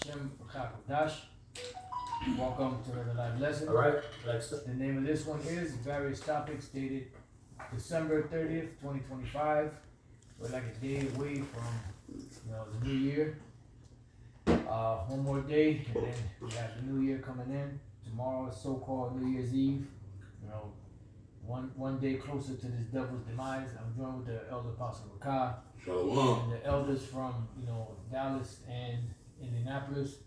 Shem Dash. Welcome to another live lesson. All right, next. The name of this one is various topics dated December 30th, 2025. We're like a day away from the new year. One more day, and then we have the new year coming in. Tomorrow is so-called New Year's Eve. One day closer to this devil's demise. I'm joined with the Elder Apostle Rakah. Shalom. And the elders from Dallas and Indianapolis,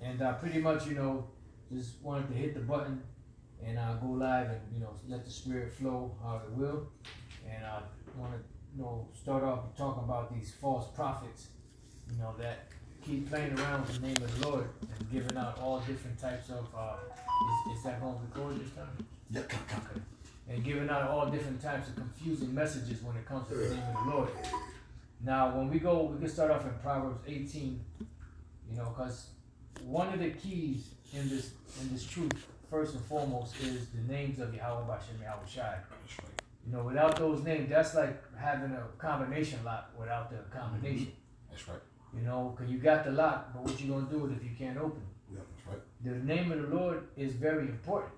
and pretty much just wanted to hit the button and go live and let the spirit flow how it will. And I want to start off talking about these false prophets that keep playing around with the name of the Lord and giving out all different types of is that going to record this time? Yeah. Okay. And giving out all different types of confusing messages when it comes to the name of the Lord. Now, when we can start off in Proverbs 18, because one of the keys in this truth, first and foremost, is the names of Yahweh Bashem Yahweh Shai. Without those names, that's like having a combination lock without the combination. That's right. Because you got the lock, but what you gonna do with it if you can't open it? Yeah, that's right. The name of the Lord is very important.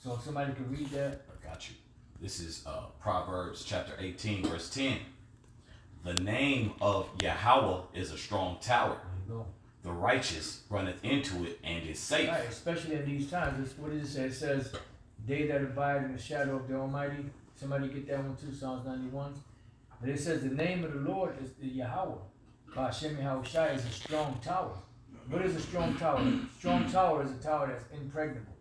So if somebody could read that. I got you. This is Proverbs chapter 18, verse 10. The name of Yahweh is a strong tower. There you go. The righteous runneth into it and is safe. Right, especially in these times. What does it say? It says, they that abide in the shadow of the Almighty. Somebody get that one too, Psalms 91. But it says the name of the Lord is the Yahweh. Hashem Yahweh Shai is a strong tower. What is a strong tower? Strong tower is a tower that's impregnable.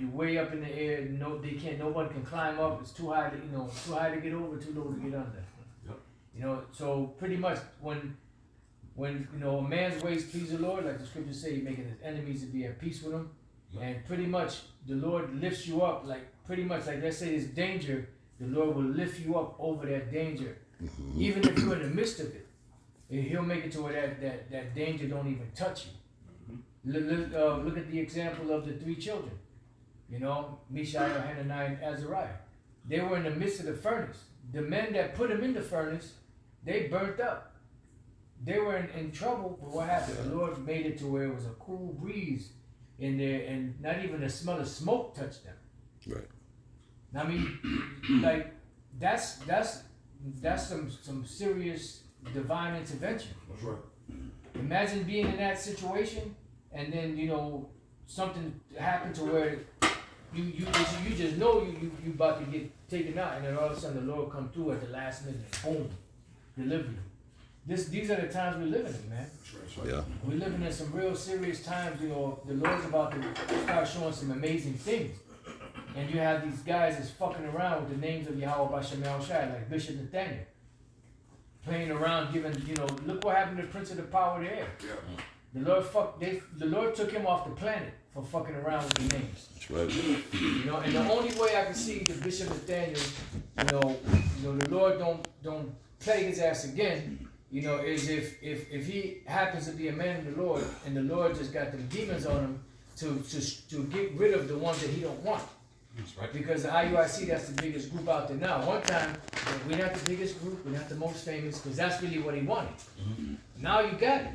You're way up in the air. Nobody can climb up. It's too high to, too high to get over, too low to get under. Yep. So pretty much when a man's ways please the Lord, like the scriptures say, he's making his enemies to be at peace with him. Yep. And pretty much the Lord lifts you up, like pretty much like let's say there's danger, the Lord will lift you up over that danger. Mm-hmm. Even if you're in the midst of it. He'll make it to where that danger don't even touch you. Mm-hmm. Look at the example of the three children. Mishael, Hananiah, and Azariah. They were in the midst of the furnace. The men that put them in the furnace, they burnt up. They were in trouble, but what happened? The Lord made it to where it was a cool breeze in there, and not even the smell of smoke touched them. Right. I mean, like that's some serious divine intervention. That's right. Imagine being in that situation, and then something happened to where you just know you about to get taken out, and then all of a sudden the Lord come through at the last minute, boom, deliver you. These are the times we're living in, man. That's right. Yeah. We're living in some real serious times. The Lord's about to start showing some amazing things, and you have these guys that's fucking around with the names of Yahweh Bashem Yahweh Shai, like Bishop Nathaniel, playing around, giving look what happened to the Prince of the Power of the Air. Yeah. The Lord took him off the planet for fucking around with the names. That's right. And the only way I can see the Bishop Nathaniel, the Lord don't plague his ass again, is if he happens to be a man of the Lord and the Lord just got them demons on him to get rid of the ones that he don't want. That's right. Because the IUIC, that's the biggest group out there now. One time, we're not the biggest group, we're not the most famous, because that's really what he wanted. Mm-hmm. Now you got it.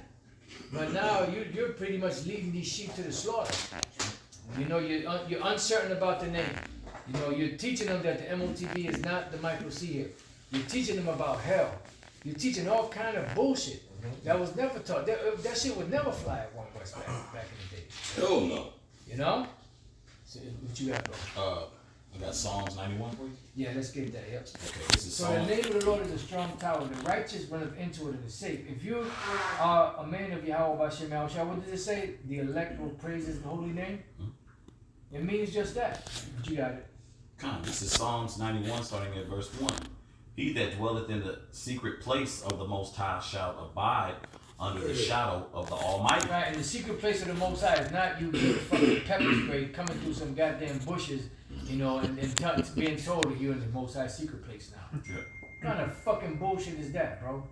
But now you're pretty much leading these sheep to the slaughter. You're uncertain about the name. You're teaching them that the MOTB is not the micro C here. You're teaching them about hell. You're teaching all kind of bullshit that was never taught. That shit would never fly at One West back in the day. Hell no. So what you got, bro? I got Psalms 91 for you. Yeah, let's get that. Yep. Okay, this is So Psalms. the name of the Lord is a strong tower. The righteous runneth into it and is safe. If you are a man of Yahweh Bashem Yahweh Shai, what does it say? The elect will praise his holy name. Mm-hmm. It means just that. But you got it. This is Psalms 91, starting at verse 1. He that dwelleth in the secret place of the Most High shall abide under the shadow of the Almighty. Right, and the secret place of the Most High is not you getting fucking pepper spray coming through some goddamn bushes, and being told that you're in the Most High secret place now. Yeah. What kind of fucking bullshit is that, bro?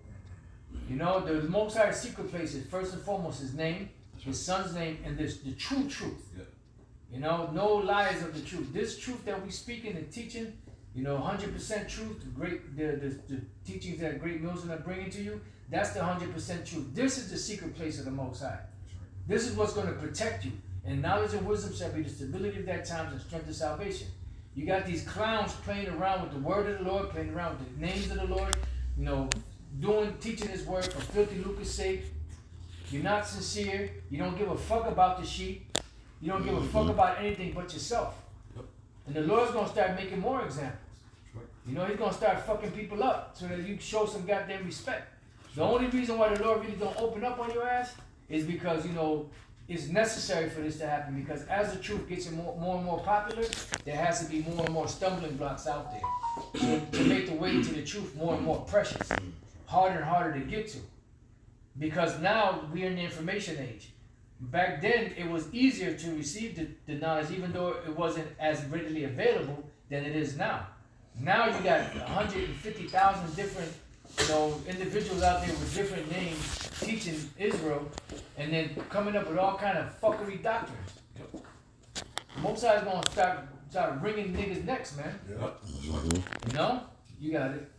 The Most High secret place is first and foremost his name, his son's name, and the true truth. Yeah. No lies of the truth. This truth that we speaking and teaching, 100% truth, the teachings that Great Mills are bringing to you, That's the 100% truth. This is the secret place of the Most High. This is what's going to protect you. And knowledge and wisdom shall be the stability of that times and strength of salvation. You got these clowns playing around with the word of the Lord, playing around with the names of the Lord, you know, teaching his word for filthy lucre's sake. You're not sincere. You don't give a fuck about the sheep. You don't give a fuck about anything but yourself. And the Lord's going to start making more examples. You know, he's going to start fucking people up so that you can show some goddamn respect. The only reason why the Lord really don't open up on your ass is because, you know, it's necessary for this to happen, because as the truth gets more and more popular, there has to be more and more stumbling blocks out there to make the way to the truth more and more precious, harder and harder to get to. Because now we're in the information age. Back then, it was easier to receive the knowledge, even though it wasn't as readily available than it is now. Now you got 150,000 different, you know, individuals out there with different names teaching Israel, and then coming up with all kind of fuckery doctrines. Most High is gonna start wringing niggas' necks, man. You know, you got it.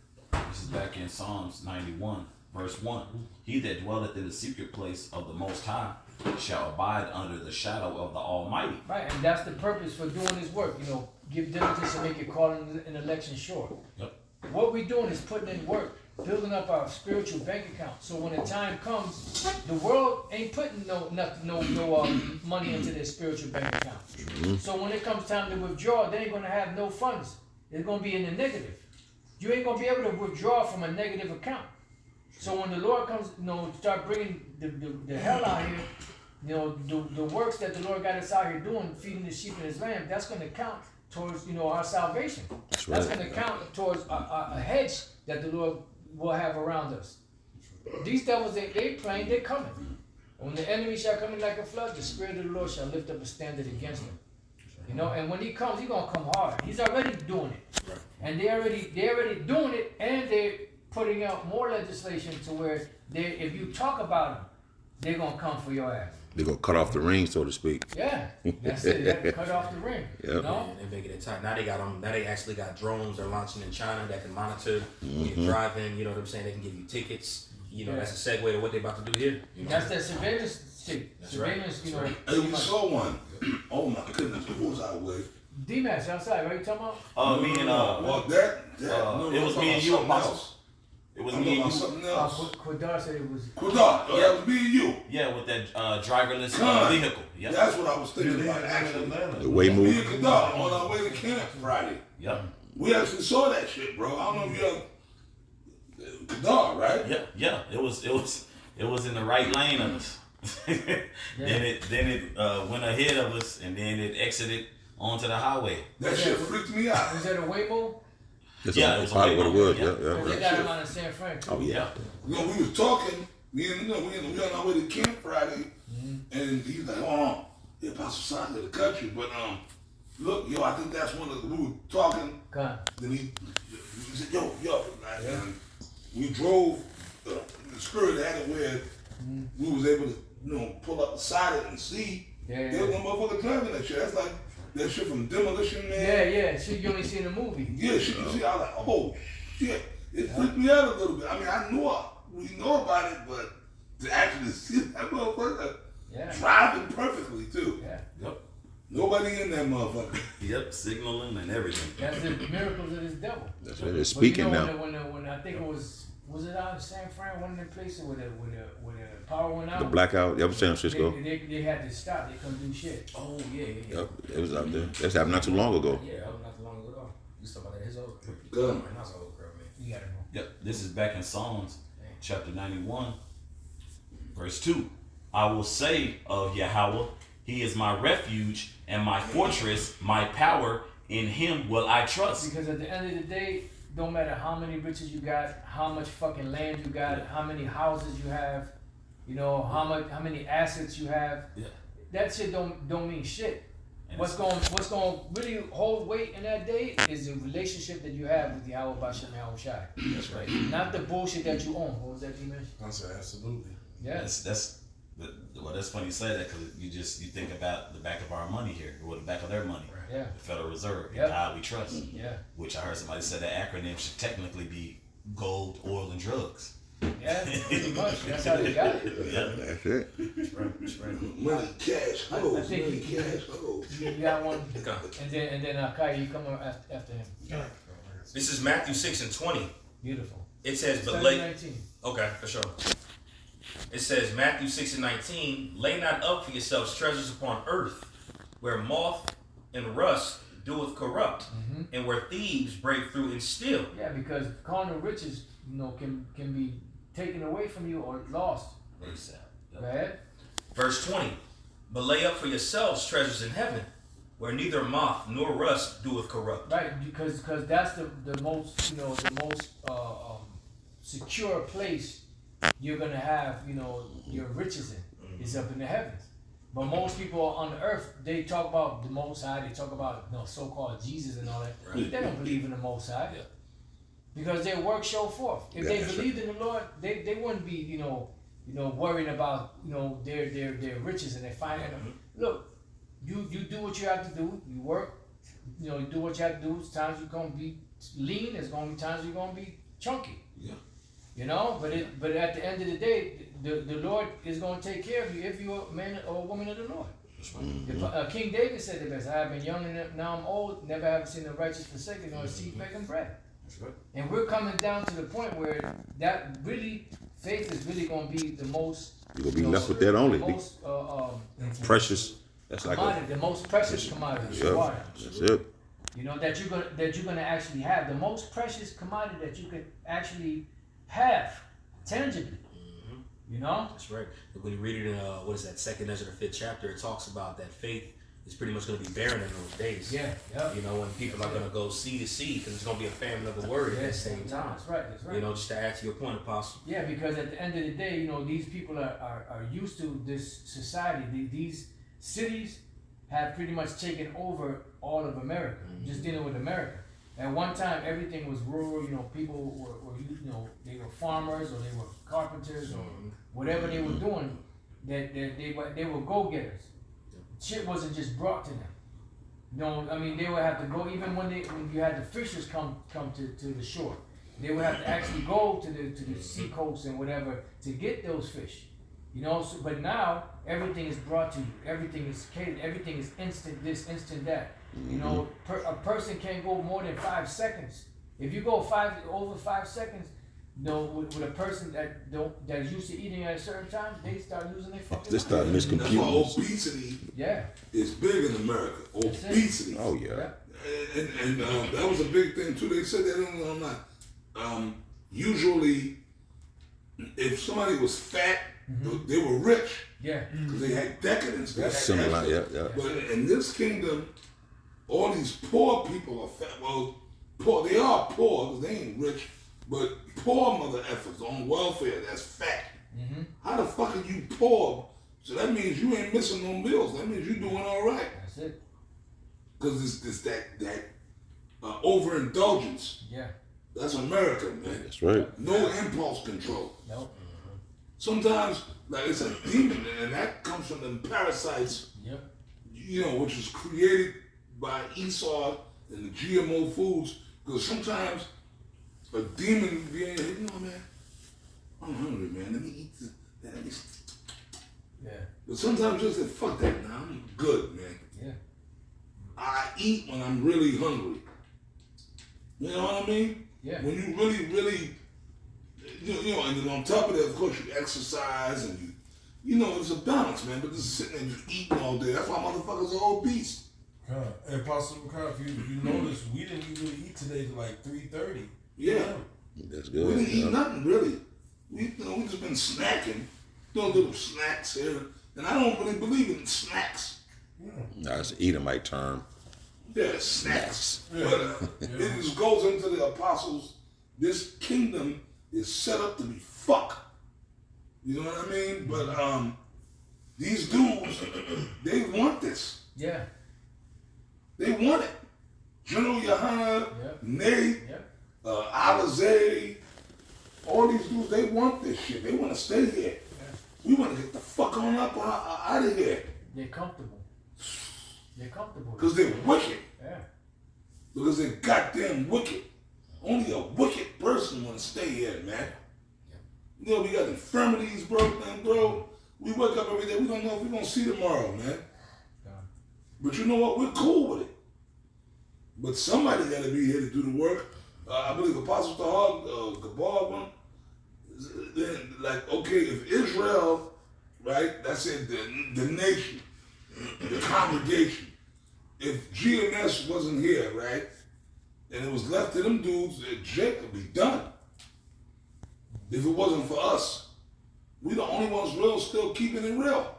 This is back in Psalms 91, verse 1. He that dwelleth in the secret place of the Most High shall abide under the shadow of the Almighty. Right, and that's the purpose for doing this work. You know, give diligence and make your calling and election sure. Yep. What we're doing is putting in work, building up our spiritual bank account. So when the time comes, the world ain't putting no money into their spiritual bank account. So when it comes time to withdraw, they ain't gonna have no funds. They're gonna be in the negative. You ain't gonna be able to withdraw from a negative account. So when the Lord comes, you know, start bringing the hell out here, you know, the works that the Lord got us out here doing, feeding the sheep and his lamb, that's gonna count towards, you know, our salvation. That's gonna count towards a hedge that the Lord will have around us. These devils, they playing, they're coming. When the enemy shall come in like a flood, the Spirit of the Lord shall lift up a standard against him. You know, and when he comes, he's gonna come hard. He's already doing it. And they're already doing it, and they're putting out more legislation to where if you talk about them, they're gonna come for your ass. They're gonna cut off the ring, so to speak. Yeah, that's it. They have to cut off the ring. Yep. You know? They're making it tight. Now they got Now they actually got drones they're launching in China that can monitor when you're driving. You know what I'm saying? They can give you tickets. You know, that's a segue to what they're about to do here. You know? That's that surveillance shit. That's Surveillance, right. you know. Hey, we saw one. Oh my goodness, who was I with? D-Max outside, right? You talking about? Me and Well, that no, it was me and you, Apostle. It was I'm me talking and about you. something else. Quadar said it was. Quadar, oh, that was me and you. Yeah, with that driverless vehicle. Yep. That's what I was thinking about, actually. The way Me move. and Quadar on our way to camp Friday. Yep. We actually saw that shit, bro. I don't know if you have Quadar, right? Yeah. It was in the right lane of us. Then it went ahead of us, and then it exited onto the highway. That shit freaked me out. Was that a Waymo? That's Yeah, it was probably what it was. yeah. Because Yeah. they got him out in San Fran too. Oh yeah. You know, we was talking. We on our way to camp Friday, and he's like, "Oh, the Apostle side of the country." But look, yo, I think that's one of the, we were talking. God. Then he said, "Yo," and we drove. The Spirit had it where we was able to, you know, pull up beside it and see. There was no motherfucker driving that shit. That's like that shit from Demolition Man. Yeah. Shit you only see in the movie. Yeah, shit you see. I was like, oh shit. It freaked me out a little bit. I mean, we know about it, but to actually see that motherfucker driving perfectly too. Yeah. Yep. Nobody in that motherfucker. Yep. Signaling and everything. That's the miracles of this devil. That's what they're speaking but you now. know, when I think it was it out in San Fran, one of the places where the power went out? The blackout. Yep, San Francisco. They had to stop. They couldn't do shit. Oh yeah. Yep, it was out there. That's happened not too long ago. Yeah, that was not too long ago at all. You talking about that his old crib. Good. Man, that's old crib, man. You gotta know. Yep. This is back in Psalms chapter 91, verse 2. I will say of Yahweh, he is my refuge and my fortress, my power, in him will I trust. Because at the end of the day, don't matter how many riches you got, how much fucking land you got, how many houses you have, you know, how many assets you have. Yeah. That shit don't mean shit. And What's going really hold weight in that day is the relationship that you have with Yahweh Bashem Yahweh Shai. That's right. Not the bullshit that you own. What was that you mentioned? I said absolutely. Yeah. That's funny you say that, because you think about the back of our money here, or the back of their money. Yeah. The Federal Reserve, Yep. God we trust. Yeah. Which I heard somebody say that acronym should technically be gold, oil, and drugs. Yeah, pretty much. That's how they got it. That's it. That's right. That's right. Money, cash, I hoes, think money, you- cash, hoes. You got one, Okay. and then Kai, you come after him. This is Matthew 6:20. Beautiful. It says, but 19. okay, for sure. It says, Matthew 6:19, lay not up for yourselves treasures upon earth, where moth and rust doeth corrupt, and where thieves break through and steal. Yeah, because carnal riches, can be taken away from you or lost. Very sad. Go ahead. Verse 20, but lay up for yourselves treasures in heaven, where neither moth nor rust doeth corrupt. Right, because that's the most secure place you're gonna have your riches in is up in the heavens. But most people on earth, they talk about the Most High, they talk about so-called Jesus and all that. Right. They don't believe in the Most High. Yeah. Because their work show forth. If they that's believed in the Lord, they wouldn't be worrying about their riches and their finance. Look, you do what you have to do. You work. You do what you have to do. Times you're gonna be lean. There's gonna be times you're gonna be chunky. Yeah. But at the end of the day, the Lord is gonna take care of you if you're a man or a woman of the Lord. King David said the best. I have been young and now I'm old. Never have seen the righteous forsaken nor seed begging bread. And we're coming down to the point where that really faith is really gonna be the most. You're gonna be left with that only. The most Precious. That's like commodity, the most precious commodity. yeah, Water. that's it. That you're gonna actually have the most precious commodity that you could actually have tangibly. That's right. When you read it in what is that, 2nd Ezra, the 5th chapter, it talks about that faith is pretty much going to be barren in those days. Yeah. When people are going to go sea to sea, because it's going to be a famine of the word at the same time. That's right. Just to add to your point, Apostle. Yeah, because at the end of the day, these people are used to this society. These cities have pretty much taken over all of America, just dealing with America. At one time, everything was rural. People were they were farmers or they were carpenters or whatever they were doing. That they were go-getters. Shit wasn't just brought to them. They would have to go even when you had the fishers come to the shore. They would have to actually go to the sea coast and whatever to get those fish. But now everything is brought to you. Everything is catered. Everything is instant this, instant that. A person can't go more than 5 seconds. If you go over 5 seconds, with a person that's used to eating at a certain time, they start losing their fucking They start mind. That's why miscomputing. obesity Yeah. is big in America. That's it. Obesity. Oh yeah. And that was a big thing too. They said that online. Usually, if somebody was fat, they were rich Yeah. because they had decadence. They had Similar. Yeah. But in this kingdom, all these poor people are fat. Well, poor. They are poor because they ain't rich. But poor mother effers on welfare that's fat. How the fuck are you poor? So that means you ain't missing no meals. That means you're doing all right. That's it. Because it's that overindulgence. Yeah. That's America, man. That's right. No impulse control. Nope. Sometimes, like it's a demon, and that comes from them parasites, Yep. which was created by Esau and the GMO foods. Because sometimes a demon being, man, I'm hungry, man. Let me eat this. Let me. Yeah. But sometimes just say, fuck that, now I'm good, man. Yeah. I eat when I'm really hungry. You know what I mean? Yeah. When you really, and then on top of that, of course, you exercise and it's a balance, man. But just sitting there just eating all day, that's why motherfuckers are obese. Hey, Apostle McCall, if you notice, we didn't really eat today till like 3:30. Yeah. That's We good. didn't eat nothing, really. We just been snacking, doing little snacks here. And I don't really believe in snacks. That's an Edomite term. Yeah, snacks. Yeah. But it just goes into the apostles. This kingdom is set up to be fuck. You know what I mean? But these dudes, they want this. Yeah. They want it. General Yohana, Yep. Nate, Yep. Alizé, all these dudes, they want this shit. They want to stay here. We want to get the fuck on up out of here. They're comfortable. They're comfortable. Because they're wicked. Yeah. Because they're goddamn wicked. Only a wicked person want to stay here, man. You know, we got infirmities, bro, man, bro. We wake up every day. We don't know if we're going to see tomorrow, man. But you know what? We're cool with it. But somebody got to be here to do the work. I believe Apostle Tahar, Gabar, then, like, okay, if Israel, right, that's it, the nation, the congregation, if GMS wasn't here, right, and it was left to them dudes, Jake would be done. If it wasn't for us, we the only ones real still keeping it real.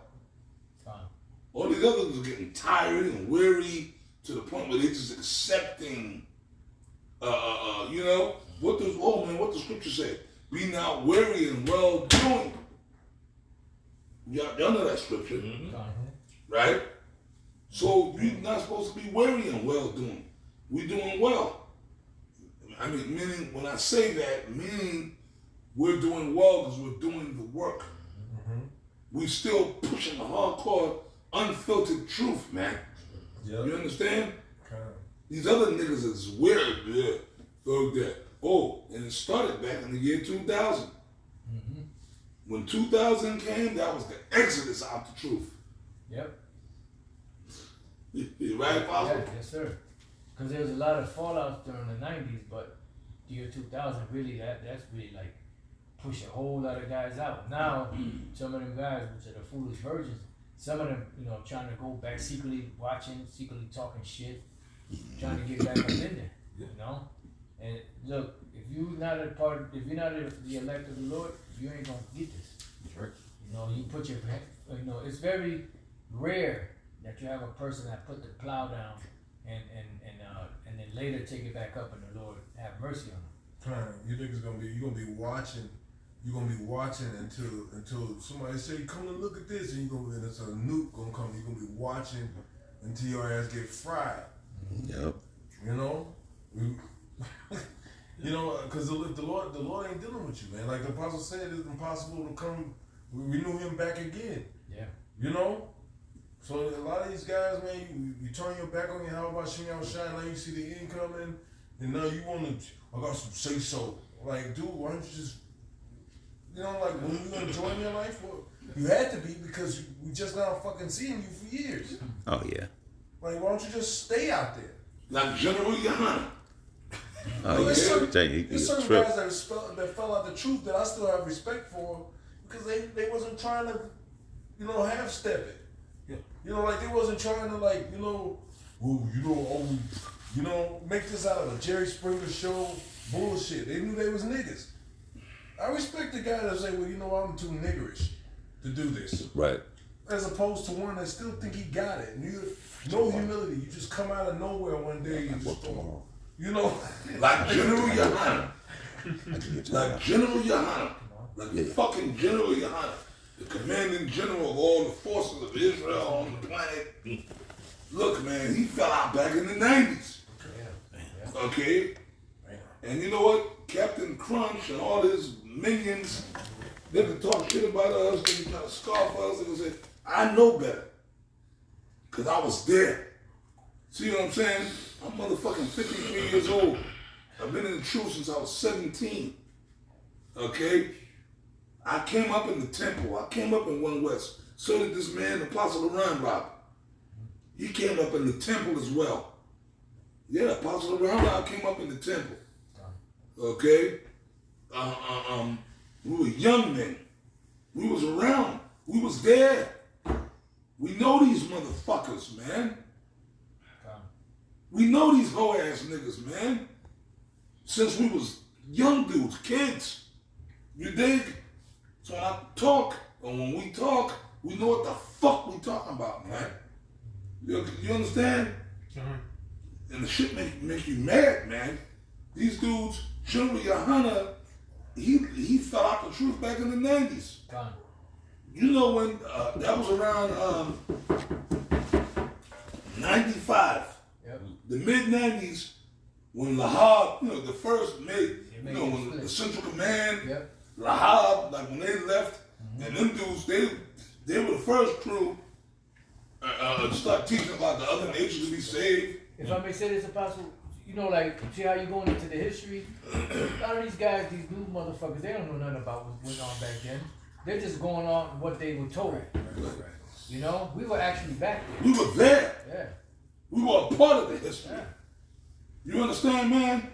All these others are getting tired and weary to the point where they're just accepting, you know, what the scripture say? Be not weary and well doing. Y'all know that scripture, right? So you're not supposed to be weary and well doing. We're doing well. I mean, meaning when I say that, meaning we're doing well because we're doing the work. We're still pushing the hardcore, unfiltered truth, man. Yep. You understand? These other niggas is weird, yeah. So that. Oh, and it started back in the year 2000. When 2000 came, that was the exodus out the truth. Yep. You right, Apostle? Yeah, yes, sir. Because there was a lot of fallout during the 90s, but the year 2000 really, that's really like push a whole lot of guys out. Now, some of them guys, which are the foolish virgins, some of them, you know, trying to go back secretly watching, secretly talking shit, trying to get back up in there, you know? And look, if you're not the elect of the Lord, you ain't gonna get this. Sure. You know, you put your, you know, it's very rare that you have a person that put the plow down and then later take it back up and the Lord have mercy on them. You think you're gonna be watching until somebody say, come and look at this, and and it's a nuke gonna come. You're gonna be watching until your ass get fried. Yep. You know, you know, because the Lord ain't dealing with you, man. Like the apostle said, it's impossible to come renew him back again. Yeah. You know. So a lot of these guys, man, you turn your back on you. How about Shem Shine? Now you see the end coming, and now you want to. I got some say so. Like, dude, why don't you just, you know, like when you enjoying your life? Well, you had to be because we just now fucking seeing you for years. Oh yeah. Like, why don't you just stay out there? Like General Yohana. Oh yeah. There's certain Trip. guys that fell out the truth that I still have respect for because they wasn't trying to, you know, half step it. You know, like they wasn't trying to like, you know, make this out of a Jerry Springer show bullshit. They knew they was niggas. I respect the guy that say, well, you know, I'm too niggerish to do this. Right. As opposed to one that still think he got it. And no humility. You just come out of nowhere one day and just, you know. Like General Yohana. Like General Yohana. Like the fucking General Yohana. The commanding general of all the forces of Israel on the planet. Look, man, he fell out back in the 90s. Okay? And you know what? Captain Crunch and all his minions, they can talk shit about us, they can try to scoff us, they can say, I know better. Because I was there. See what I'm saying? I'm motherfucking 53 years old. I've been in the truth since I was 17. Okay? I came up in the temple. I came up in One West. So did this man, Apostle Aran Rob. He came up in the temple as well. Yeah, Apostle Aran Rob came up in the temple. Okay? We were young men. We was around. We was there. We know these motherfuckers, man. We know these hoe ass niggas, man. Since we was young dudes, kids. You dig? So when I talk, or when we talk, we know what the fuck we talking about, man. You understand? And the shit make you mad, man. These dudes, General Yohana, he fell out the truth back in the 90s. You know when, that was around 95. Yep. The mid-90s, when Lahab, you know, the first when the Central Command, yep. Lahab, like when they left, and them dudes, they were the first crew to start teaching about the other nations to be saved. If I may say this, Apostle, you know, like, see how you going into the history? A lot of these guys, these new motherfuckers, they don't know nothing about what went on back then. They're just going on what they were told. You know, we were actually back there. We were there. Yeah. We were a part of the history. Yeah. You understand, man?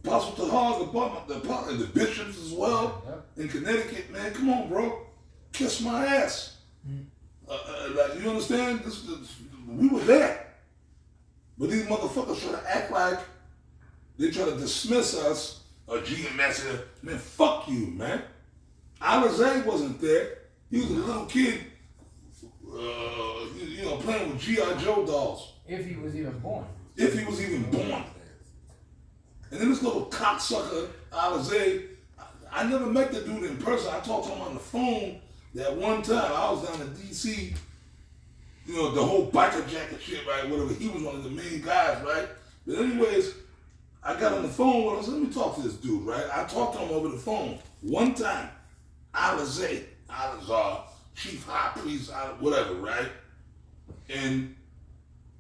Apostle Tahar, the bishops as well in Connecticut, man. Come on, bro. Kiss my ass. Like, you understand? We were there. But these motherfuckers try to act like they try to dismiss us. GMS, man, fuck you, man. Alizé wasn't there. He was a little kid, you know, playing with G.I. Joe dolls. If he was even born. If he was even born. And then this little cocksucker, Alizé, I never met the dude in person. I talked to him on the phone that one time. I was down in D.C., you know, the whole biker jacket shit, right? Whatever. He was one of the main guys, right? But anyways, I got on the phone with him. I said, let me talk to this dude, right? I talked to him over the phone one time. Alizé, Alizar, chief high priest, whatever, right? And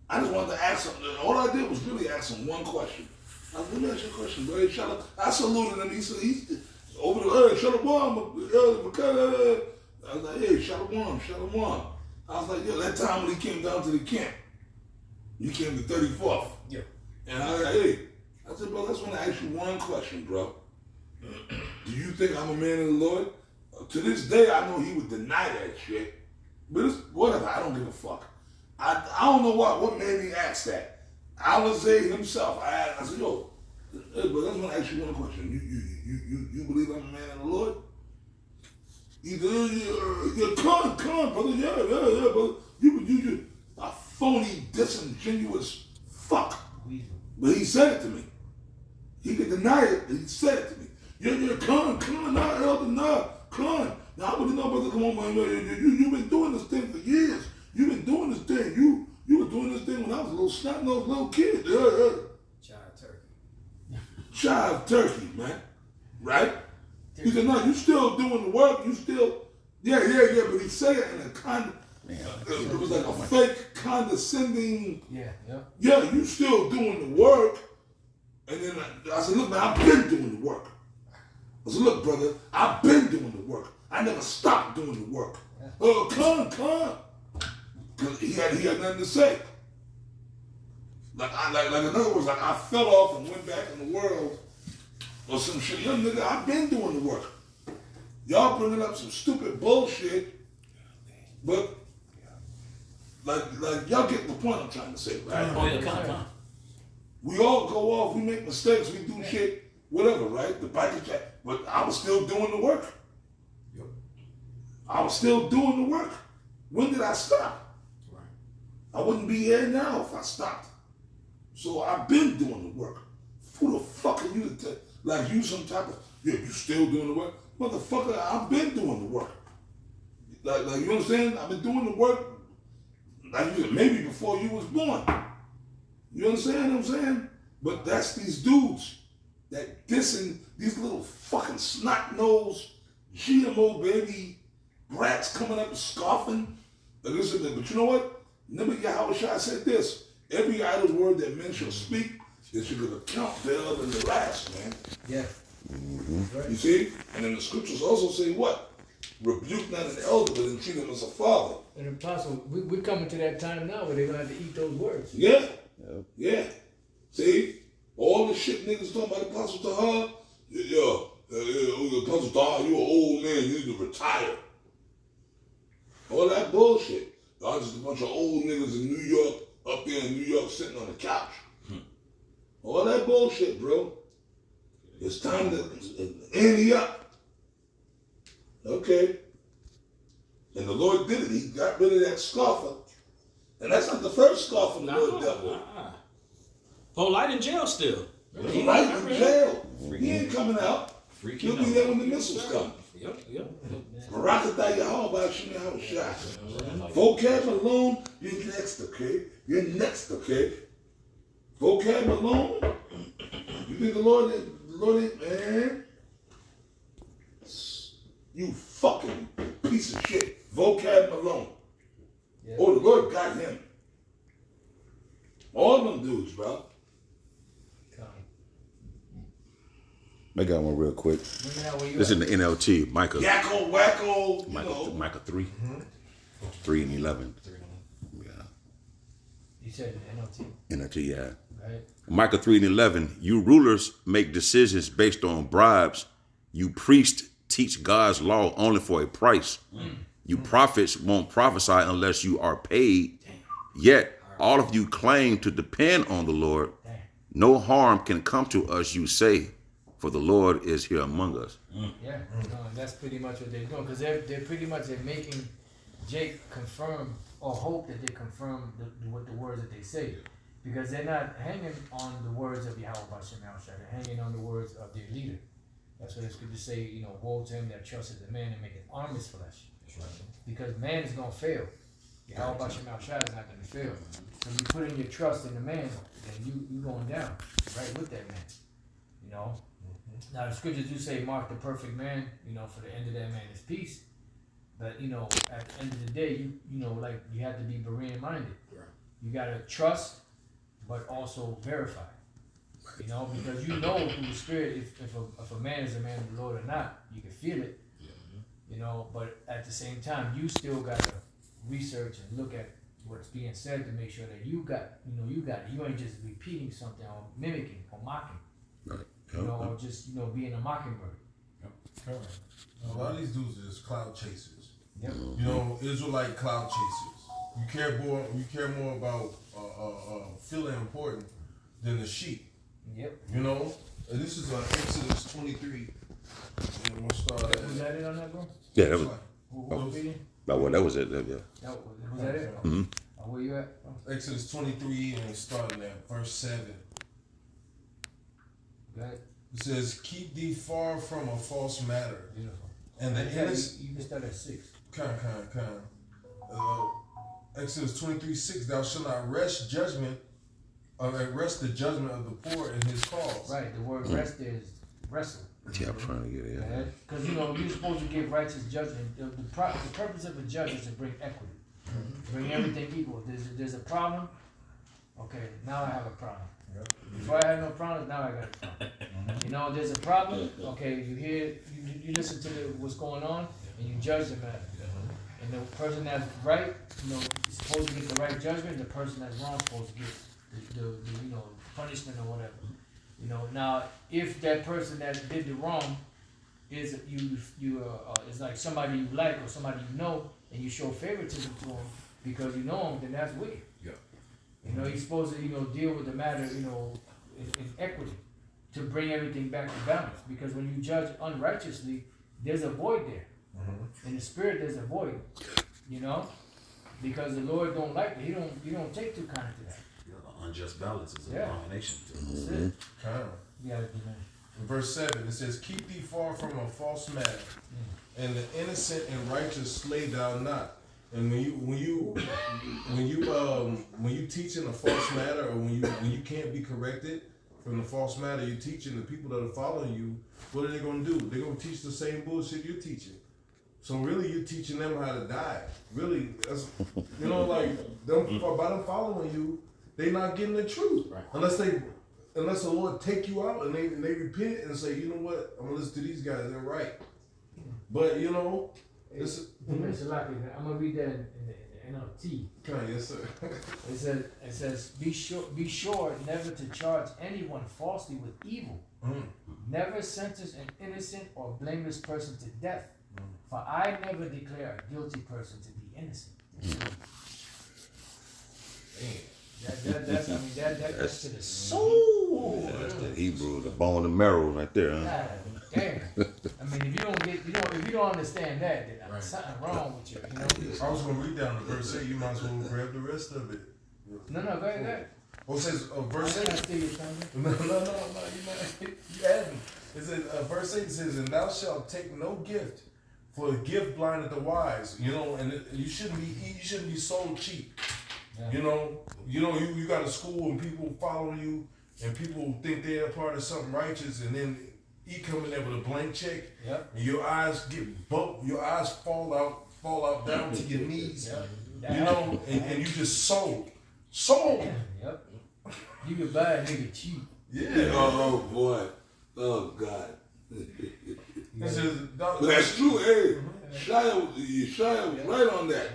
I just wanted to ask him. All I did was really ask him one question. I said, let me ask you a question, bro. I saluted him. He said, he's over the Shalom. I was like, hey, Shalom. I was like, yo, that time when he came down to the camp, he came to 34th. Yeah. And I was like, hey, I said, bro, I just want to ask you one question, bro. Do you think I'm a man of the Lord? To this day, I know he would deny that shit. But it's whatever. I don't give a fuck. I don't know what made me ask that. Alizé himself. I said, yo, but I just want to ask you one question. You believe I'm a man of the Lord? You're con, brother. Yeah, brother. You a phony, disingenuous fuck. But he said it to me. He could deny it, but he said it to me. You're con, not elder, not con. Now I wouldn't know, brother. Come on, man. You've been doing this thing for years. You've been doing this thing. You were doing this thing when I was a little snot-nosed little kid. Child turkey, man. Right? He said, no, you still doing the work. You still, yeah. But he said it in a kind of, it was like a fake, condescending, yeah, you still doing the work. And then I said, look, man, I've been doing the work. I said, look, brother, I've been doing the work. I never stopped doing the work. Come. Because he had nothing to say. Like in other words, like I fell off and went back in the world or some shit. Young nigga, I've been doing the work. Y'all bringing up some stupid bullshit, but like y'all get the point I'm trying to say, right? Oh, yeah, come. We all go off, we make mistakes, we do shit, whatever, right? The biker jack, but I was still doing the work. I was still doing the work. When did I stop? I wouldn't be here now if I stopped. So I've been doing the work. Who the fuck are you to like you some type of, yeah, you still doing the work? Motherfucker, I've been doing the work. Like you understand? I've been doing the work like you maybe before you was born. You understand what I'm saying? But that's these dudes that dissing these little fucking snot-nosed GMO baby brats coming up and scoffing. But you know what? Remember Yahweh Shai said this. Every idle word that men shall speak, they should give account thereof in the last, man. Yeah. Right. You see? And then the scriptures also say what? Rebuke not an elder, but entreat him as a father. And apostle, we're coming to that time now where they're going to have to eat those words. Yeah. Yeah. See? All the shit niggas talking about Apostle Tahar. Apostle Tahar, you an old man, you need to retire. All that bullshit. Y'all just a bunch of old niggas in New York, up there in New York, sitting on the couch. All that bullshit, bro. It's time to ante up. Okay. And the Lord did it. He got rid of that scoffer. And that's not the first scoffer the Lord dealt with. Whole light in jail still. He might in jail. He ain't coming out. He'll be there when the missiles come. Yep. Barakatah Yahweh Shemi Hawashai. Vocab alone, you're next, okay? You're next, okay? Vocab alone? You think the Lord ain't, man? You fucking piece of shit. Vocab alone. Yeah. Oh, the Lord got him. All them dudes, bro. I got one real quick. Bring it out where you This is at. in the NLT. Micah. Yakko, wacko, you know. Micah 3. 3 and 11. Yeah. You said NLT, NLT, yeah. right? Micah 3 and 11. You rulers make decisions based on bribes. You priests teach God's law only for a price. You prophets won't prophesy unless you are paid. Yet all of you claim to depend on the Lord. Damn. No harm can come to us, you say, for the Lord is here among us. Yeah, no, and that's pretty much what they're doing because they're pretty much they're making Jake confirm or hope that they confirm with the words that they say, because they're not hanging on the words of Yahweh Bashem Yahushua. They're hanging on the words of their leader. That's what it's good to say. You know, woe to him that trusted the man and make an arm his flesh, because man is gonna fail. Yahweh Bashem Yahushua is not gonna fail. So you put in your trust in the man, then you going down right with that man. You know. Now the scriptures do say, "Mark the perfect man." You know, for the end of that man is peace. But you know, at the end of the day, you know, like you have to be Berean minded. Right. You gotta trust, but also verify. You know, because you know through the spirit if a man is a man of the Lord or not. You can feel it. You know, but at the same time, you still gotta research and look at what's being said to make sure that you got it. You ain't just repeating something or mimicking or mocking. You know, or just, you know, being a mockingbird. Correct. A lot of these dudes are just cloud chasers. Yep. You know, Israelite cloud chasers. You care more about feeling important than the sheep. Yep. You know, and this is Exodus 23. And we'll start at. Was that it on that, bro? Yeah, that was, Who was reading? that was it. Yeah. Was that it? Where you at? Oh, Exodus 23 and starting at verse 7. go ahead. It says, "Keep thee far from a false matter, Beautiful. and the Yeah, innocent." you can start at 6. Exodus 23:6. Thou shalt not arrest the judgment of the poor in his cause. Right, the word rest there is wrestle. Yeah, I'm trying to get it. Yeah. Because, you know, you're supposed to give righteous judgment. The purpose of a judge is to bring equity. Bring everything equal. There's a problem. Okay, now I have a problem. Before I had no problem, now I got a problem. You know, there's a problem. Okay, you listen to what's going on, and you judge the matter. And the person that's right, you know, is supposed to get the right judgment. The person that's wrong is supposed to get the you know, punishment or whatever. You know, now if that person that did the wrong is is like somebody you like or somebody you know, and you show favoritism to him because you know him, then that's wicked. Yeah. You know, you're supposed to, you know, deal with the matter, you know, in equity to bring everything back to balance. Because when you judge unrighteously, there's a void there. In the spirit, there's a void. You know, because the Lord don't like it. He don't take too kind to that. Yeah, the unjust balance is an Yeah. abomination to him. That's it. Kind of. You gotta do that. In verse 7, it says, "Keep thee far from a false matter, and the innocent and righteous slay thou not." And when you teach in a false matter, or when you can't be corrected from the false matter you're teaching, the people that are following you, what are they gonna do? They're gonna teach the same bullshit you're teaching. So really, you're teaching them how to die. Really, that's, you know, like by them following you, they not getting the truth. Right. Unless the Lord take you out and they repent and say, you know what, I'm gonna listen to these guys. They're right. But you know, it's. I'm gonna read that in the NLT. Okay, yes, sir. It says, be sure never to charge anyone falsely with evil. Never sentence an innocent or blameless person to death. For I never declare a guilty person to be innocent. That's to the soul. That's the Hebrew, the bone and marrow right there. Huh? God damn. I mean, if you don't understand that, then there's something wrong with you. You know. I was gonna read down the verse 8. You might as well grab the rest of it. No, go ahead. Oh, it says verse 8. I steal your thunder. No, you add me. It says verse 8 says, "And thou shalt take no gift, for the gift blindeth the wise." You know, and you shouldn't be sold cheap. Yeah. You got a school and people follow you and people think they're a part of something righteous, and then you come in there with a blank check. Yep. And your eyes get bumped, your eyes fall out down to your knees. Yep. You know, and you just sold. Yep. You can buy a nigga cheap. Yeah. Oh boy. Oh God. This is But that's true. Hey, Shia was right on that.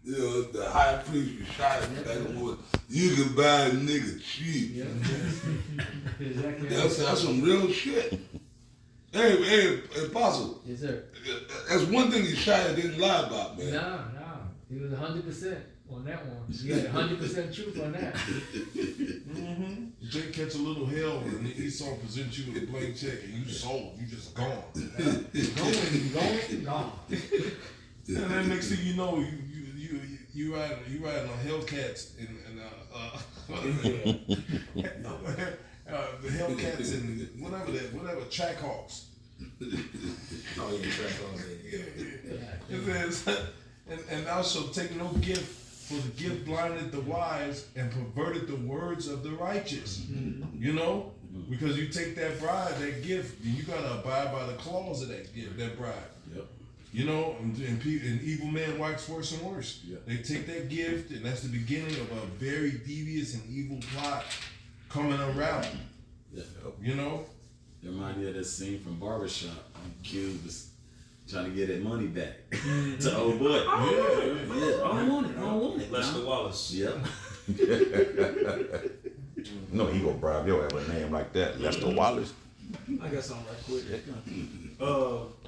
You know, the high priest Shia back on you can buy a nigga cheap. Yeah. Exactly. That's some real shit. Hey, Apostle. Yes, sir. That's one thing Shia didn't lie about, man. No. He was 100% on that one. He had 100% truth on that. You just catch a little hell and Esau presents you with a blank check and you sold. You just gone. Gone. And then next thing you know, you riding on Hellcats and the Hellcats and whatever Trackhawks. Oh, yeah, Trackhawks. It says, and thou shalt take no gift, for the gift blinded the wise and perverted the words of the righteous. You know, because you take that bribe, that gift, and you gotta abide by the clause of that gift, that bribe. Yep. You know, and evil men wax worse and worse. Yeah. They take that gift, and that's the beginning of a very devious and evil plot coming around. Yeah. You know? It reminds me of that scene from Barbershop. Cube was trying to get that money back to old boy. Yeah. I don't want it. Lester Wallace. Yep. No, he gonna bribe your ass with a name like that. Lester Wallace. I got something right quick.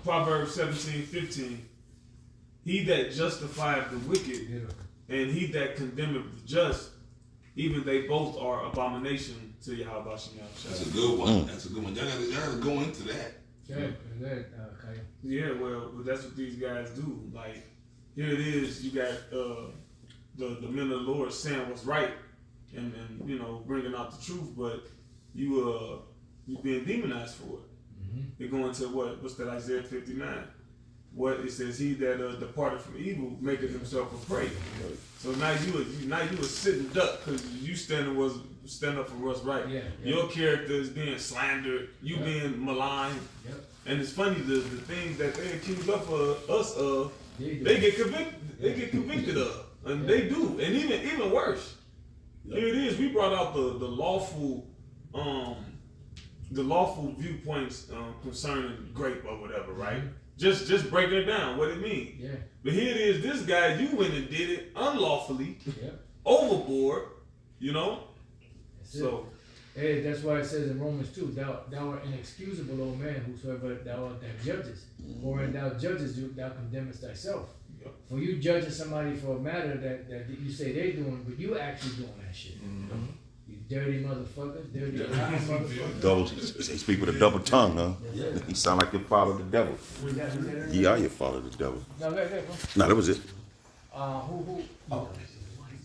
Proverbs 17:15. He that justifieth the wicked and he that condemneth the just, even they both are abomination to Yahweh Shem That's a good one. That's a good one. Y'all gotta go into that. Okay. Yeah, well, that's what these guys do. Like, here it is, you got the men of the Lord saying what's right and you know, bringing out the truth, but you being demonized for it. They're going to what's that, Isaiah 59? What it says, he that departed from evil maketh himself a prey. So now you a sitting duck because you stand up for what's right. Yeah. Your character is being slandered, you being maligned. Yep. And it's funny, the things that they accuse us of, They they get convicted of, and they do, and even worse. Yep. Here it is. We brought out the lawful viewpoints concerning grape or whatever, right? Just breaking it down, what it means. Yeah. But here it is. This guy, you went and did it unlawfully, Yep. overboard, you know. That's So. Hey, that's why it says in Romans 2, thou art inexcusable, O man, whosoever thou art that judges. For when thou judges, thou condemnest thyself. Yep. For you judging somebody for a matter that you say they doing, but you actually doing that shit. You dirty motherfucker, dirty rotten motherfucker. Double. He speak with a double tongue, huh? He sound like you follow the devil. Was that Yeah, you follow the devil. No, go ahead, bro. No, that was it. Who?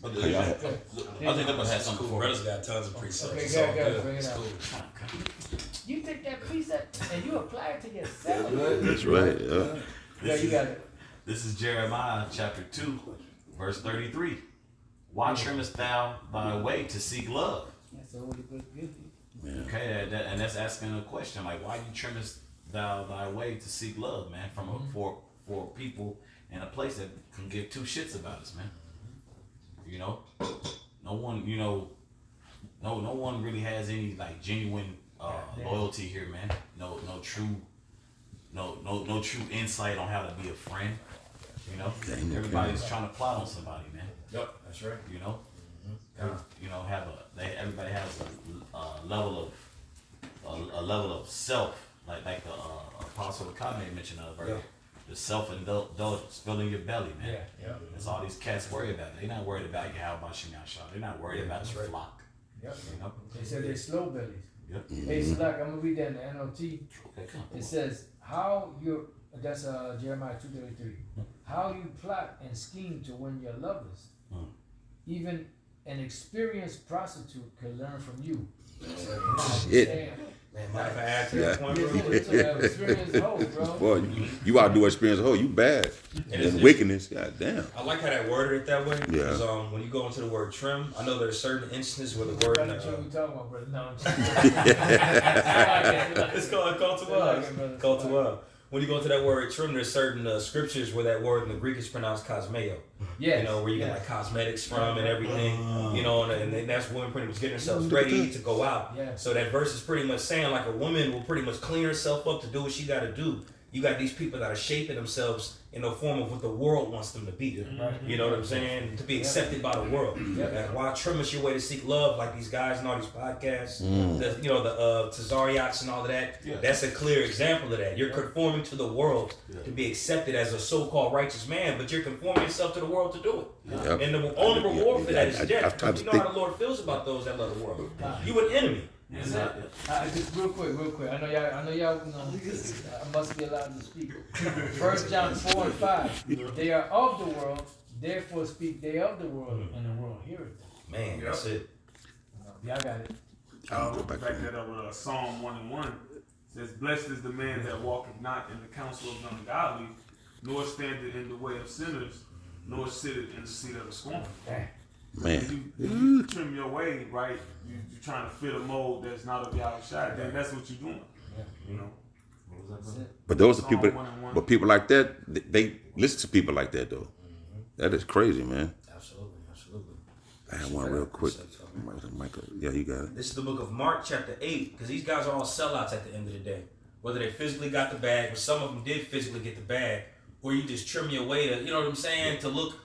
I think that one had something for Brothers got tons of precepts. Okay, It's go all ahead, good. bring it It's out. cool. You take that precept and you apply it to yourself. That's right. Yeah. Yeah, you got it. This is Jeremiah chapter 2, verse 33. Why trimmest thou thy way to seek love? That's the Holy Ghost gives you. Okay, and that's asking a question like, why you trimmest thou thy way to seek love, man? For people in a place that can give two shits about us, man. You know, no one really has any like genuine loyalty here, man. No true insight on how to be a friend. You know, everybody's trying to plot on somebody, man. Yep, that's right. You know, you know, everybody has a level of self, like the Apostle Kanye mentioned earlier. Yeah. The self-indulgence filling your belly, man. Yeah. That's all these cats worry about. They're not worried about Yahweh Shem Yahshua. They're not worried about the flock. Yep. You know? They said they're slow bellies. Yep. Hey, Salak, I'm gonna read that in the NLT. Okay, come on. It says, that's Jeremiah 2:33. How you plot and scheme to win your lovers. Even an experienced prostitute can learn from you. Shit. Man, mind if I add to that point, bro? Experienced hoe, bro. Boy, you outdo experience. Oh, you bad. And wickedness. God damn. I like how that worded it that way. Yeah. Because when you go into the word trim, I know there's certain instances where the word I'm not sure what we talking about, brother. No, I'm just it's called to us. Called to us. When you go into that word trim, there's certain scriptures where that word in the Greek is pronounced kosmeo. Yes. You know, where you get like cosmetics from and everything. You know, and then that's women pretty much getting themselves ready to go out. Yeah. So that verse is pretty much saying like a woman will pretty much clean herself up to do what she got to do. You got these people that are shaping themselves in the form of what the world wants them to be. Right. You know what I'm saying? To be accepted by the world. And why trim your way to seek love like these guys and all these podcasts, the, you know, the Tazariaks and all of that. That's a clear example of that. You're conforming to the world to be accepted as a so-called righteous man, but you're conforming yourself to the world to do it. And the only reward for that is death. You know how the Lord feels about those that love the world. You an enemy. Just real quick. I know y'all know, I must be allowed to speak. 1 John 4 and 5. They are of the world, therefore speak they of the world, and the world heareth them. Man, that's it. Y'all got it. I'll back that up with Psalm 1:1. It says, "Blessed is the man that walketh not in the counsel of the ungodly, nor standeth in the way of sinners, nor sitteth in the seat of the scornful." Man. You trim your way, right? You're trying to fit a mold that's not of Yahushua. Then that's what you're doing. You know. But those are Psalm people, 1:1. but people like that, they listen to people like that though. That is crazy, man. Absolutely. I have one real quick. Michael, yeah, you got it. This is the book of Mark chapter 8, because these guys are all sellouts at the end of the day. Whether they physically got the bag, or some of them did physically get the bag, or you just trim your way to, you know what I'm saying, to look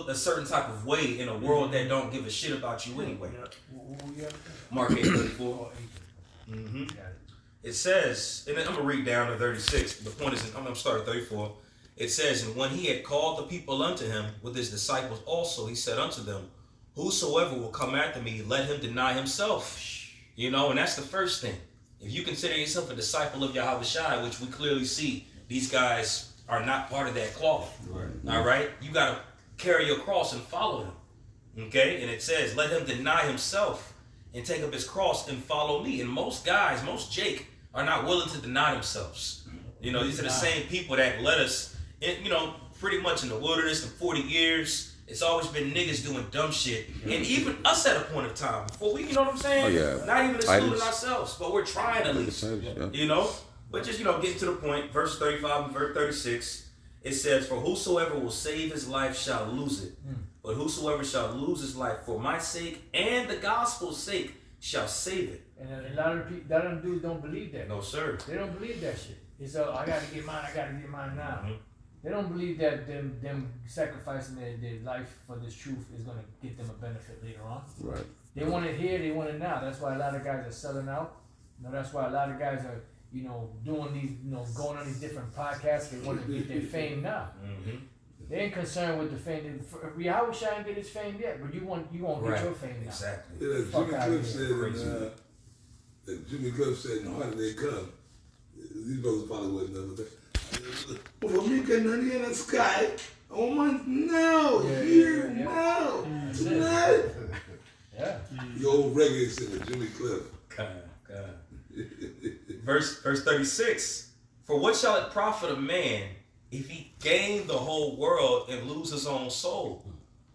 a certain type of way in a world that don't give a shit about you anyway. Mark 8:34. It says, and I'm going to read down to 36. The point is, I'm going to start at 34. It says, "And when he had called the people unto him with his disciples also, he said unto them, Whosoever will come after me, let him deny himself." You know, and that's the first thing. If you consider yourself a disciple of Yahushua, which we clearly see these guys are not part of that cloth. All right? You got to carry your cross and follow him. Okay? And it says, "Let him deny himself and take up his cross and follow me." And most guys, most Jake, are not willing to deny themselves. You know, these are the same people that led us, you know, pretty much in the wilderness for 40 years. It's always been niggas doing dumb shit. And even us at a point of time, before we, you know what I'm saying? Oh, yeah. Not even excluding Idols. ourselves, but we're trying at least. Yeah. You know? But just, you know, getting to the point, verse 35 and verse 36, it says, "For whosoever will save his life shall lose it. But whosoever shall lose his life for my sake and the gospel's sake shall save it." And a lot of people, that dudes don't believe that. No, sir. They don't believe that shit. It's I gotta get mine now. They don't believe that them sacrificing their life for this truth is gonna get them a benefit later on. Right. They want it here, they want it now. That's why a lot of guys are selling out. You know, that's why a lot of guys are, you know, doing these, you know, going on these different podcasts. They want to get their fame now. They ain't concerned with the fame. Yahushua ain't get his fame yet, but you won't get your fame now. Exactly. Yeah, Fuck Jimmy out Cliff of said, here. Jimmy Cliff said, "In the heart they come." These brothers probably wouldn't know that. For me, can none in the sky. I want now, here, now, tonight. Yeah. The old reggae singer, Jimmy Cliff. God. Verse 36. "For what shall it profit a man if he gain the whole world and lose his own soul?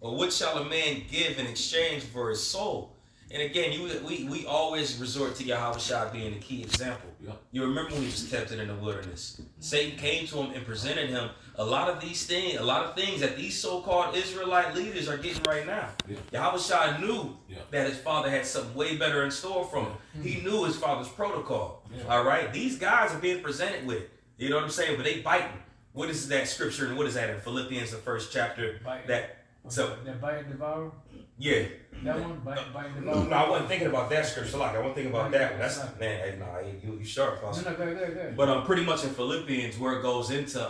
Or what shall a man give in exchange for his soul?" And again, we always resort to Yahushua being the key example. You remember when he was tempted in the wilderness. Satan came to him and presented him a lot of things that these so-called Israelite leaders are getting right now. Yahushua knew that his father had something way better in store for him. He knew his father's protocol. All right? These guys are being presented with. You know what I'm saying? But they biting. What is that scripture and what is that in Philippians, the 1st chapter? That bite and devour? Yeah. That one? Bite and devour? No, I wasn't thinking about that scripture. Like, I wasn't thinking about that one. That's, man, nah, you sharp, Pastor. No, go ahead. But pretty much in Philippians, where it goes into,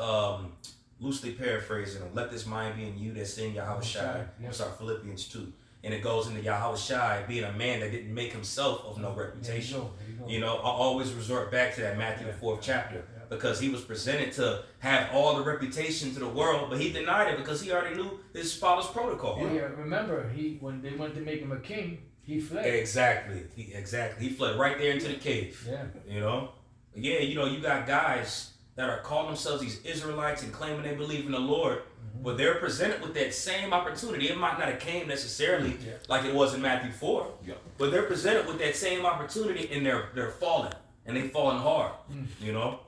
loosely paraphrasing, "Let this mind be in you that's in Yahushua." I'm sorry, Philippians 2. And it goes into Yahushua being a man that didn't make himself of no reputation. There you go. You know, I always resort back to that Matthew the 4th chapter. Because he was presented to have all the reputation to the world, but he denied it because he already knew his father's protocol. Yeah, remember, when they wanted to make him a king, he fled. Exactly. He fled right there into the cave. Yeah. You know? Yeah, you know, you got guys that are calling themselves these Israelites and claiming they believe in the Lord, but they're presented with that same opportunity. It might not have came necessarily like it was in Matthew 4, but they're presented with that same opportunity and they're falling, and they falling hard, you know?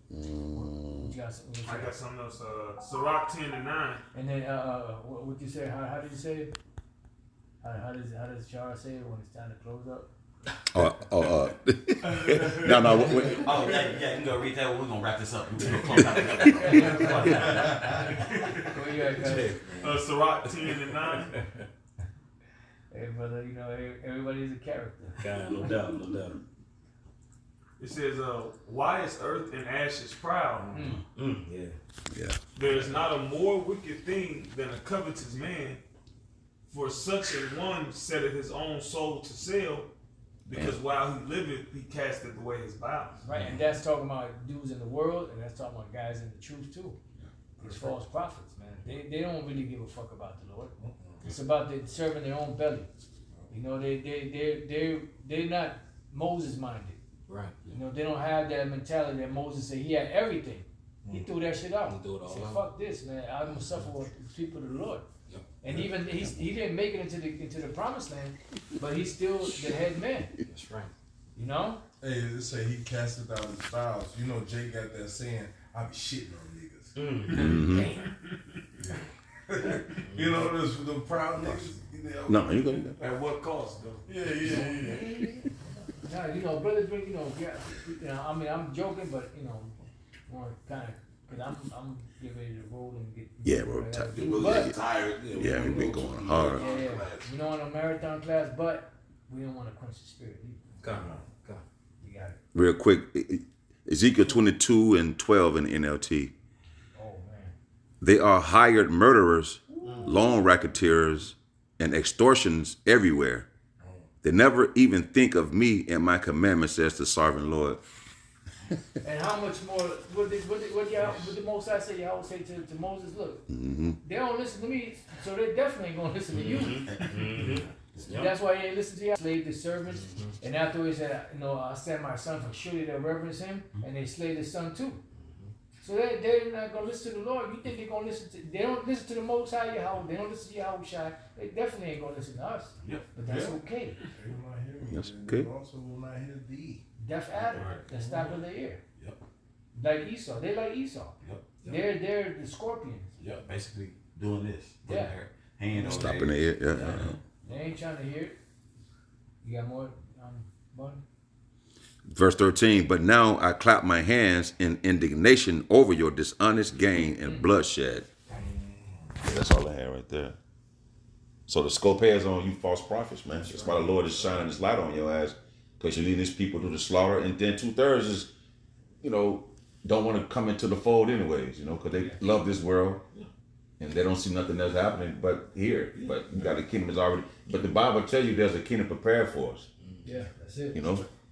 You I got something else. Sirach 10:9. And then what you say? How did you say it? How does Charles say it when it's time to close up? No. Oh, yeah, you can go read that. We're gonna wrap this up. We're gonna close out. Sirach 10:9. Hey, brother, you know everybody's a character. God, no doubt. It says, "Why is earth and ashes proud? Yeah. There is not a more wicked thing than a covetous man. For such a one setteth his own soul to sell, because while he liveth, he casteth away his bowels." Right, and that's talking about dudes in the world, and that's talking about guys in the truth too. These false prophets, man. They don't really give a fuck about the Lord. It's about they serving their own belly. You know, they're not Moses minded. Right. You know, they don't have that mentality that Moses said he had everything. He threw that shit out. He threw it all said, out. "Fuck this, man. I'm gonna suffer with the people of the Lord." Yep. And even he didn't make it into the promised land, but he's still the head man. That's right. You know? Hey, it say he casted out his fowls. You know, Jake got that saying, "I be shitting on niggas." You know, the proud niggas. You know? No, you go. At what cost, though? Yeah. Nah, you know, brothers bring, I mean, I'm joking, but more kind of, because I'm getting ready to roll and get. Yeah, we're tired. But, Tired. Yeah, we've been going hard. yeah, we don't want a marathon class, but we don't want to quench the spirit either. God. You got it. Real quick, Ezekiel 22:12 in the NLT. Oh, man. They are hired murderers, loan racketeers, and extortions everywhere. They never even think of me and my commandments, says the sovereign Lord. And how much more, what the Most High say, Yahweh say to Moses, look, they don't listen to me, so they definitely ain't going to listen to you. That's why they ain't listen to you. Slave the servants, and afterwards said, I'll send my son, for surely they'll reverence him, and they slay the son too. So they're not going to listen to the Lord. You think they're going to listen to, they don't listen to the Most High Yahweh, they don't listen to Yahweh Shai, they definitely ain't going to listen to us. Yep. But that's okay. They will not hear me. That's and okay. they also will not hear thee. Deaf Adam, the stop of the ear. Yep. Like Esau, they like Esau. Yep. They're the scorpions. Yep. Basically doing this. Yeah. Putting their hand on Stopping their the ear. Yeah. They ain't trying to hear it. You got more, Bun? Verse 13, but now I clap my hands in indignation over your dishonest gain and bloodshed. Yeah, that's all I have right there. So the scope is on you false prophets, man. That's why the Lord is shining his light on your ass, because you're leading these people to the slaughter. And then 2/3 is, don't want to come into the fold anyways, because they love this world and they don't see nothing that's happening but here. But you got the kingdom is already, but the Bible tells you there's a kingdom prepared for us. Yeah, that's it.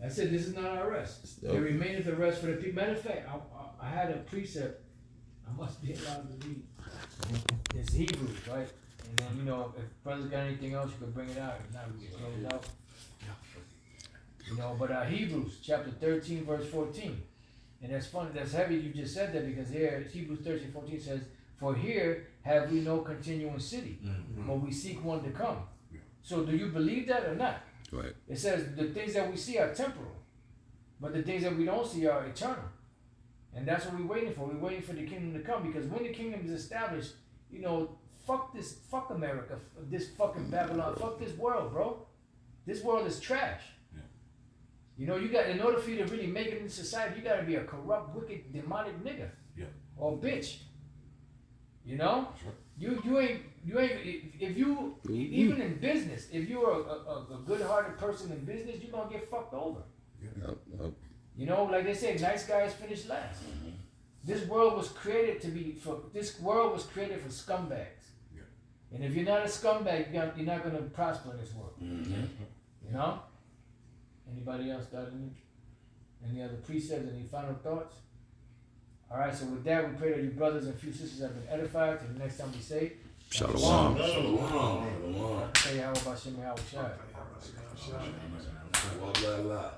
That's it. This is not our rest. Yep. There remaineth the rest for the people. Matter of fact, I had a precept. I must be allowed to read. It's Hebrews, right? And then, if brothers got anything else, you can bring it out. If not, we can close out. But Hebrews chapter 13, verse 14. And that's funny, that's heavy you just said that, because here, Hebrews 13:14 says, "For here have we no continuing city, but we seek one to come." So do you believe that or not? Right. It says the things that we see are temporal, but the things that we don't see are eternal. And that's what we're waiting for. We're waiting for the kingdom to come, because when the kingdom is established, fuck America, this fucking Babylon, fuck this world, bro. This world is trash. You got, in order for you to really make it in society, you got to be a corrupt, wicked, demonic nigga. Yeah. Or bitch. You ain't, if you, even in business, if you're a good-hearted person in business, you're going to get fucked over. Like they say, nice guys finish last. This world was created for scumbags. And if you're not a scumbag, you're not going to prosper in this world. Anybody else got any other precepts, any final thoughts? All right, so with that, we pray that your brothers and few sisters have been edified. Till the next time we say, Shalom. Say how about Shem Yahweh Shai. Walk like a lot.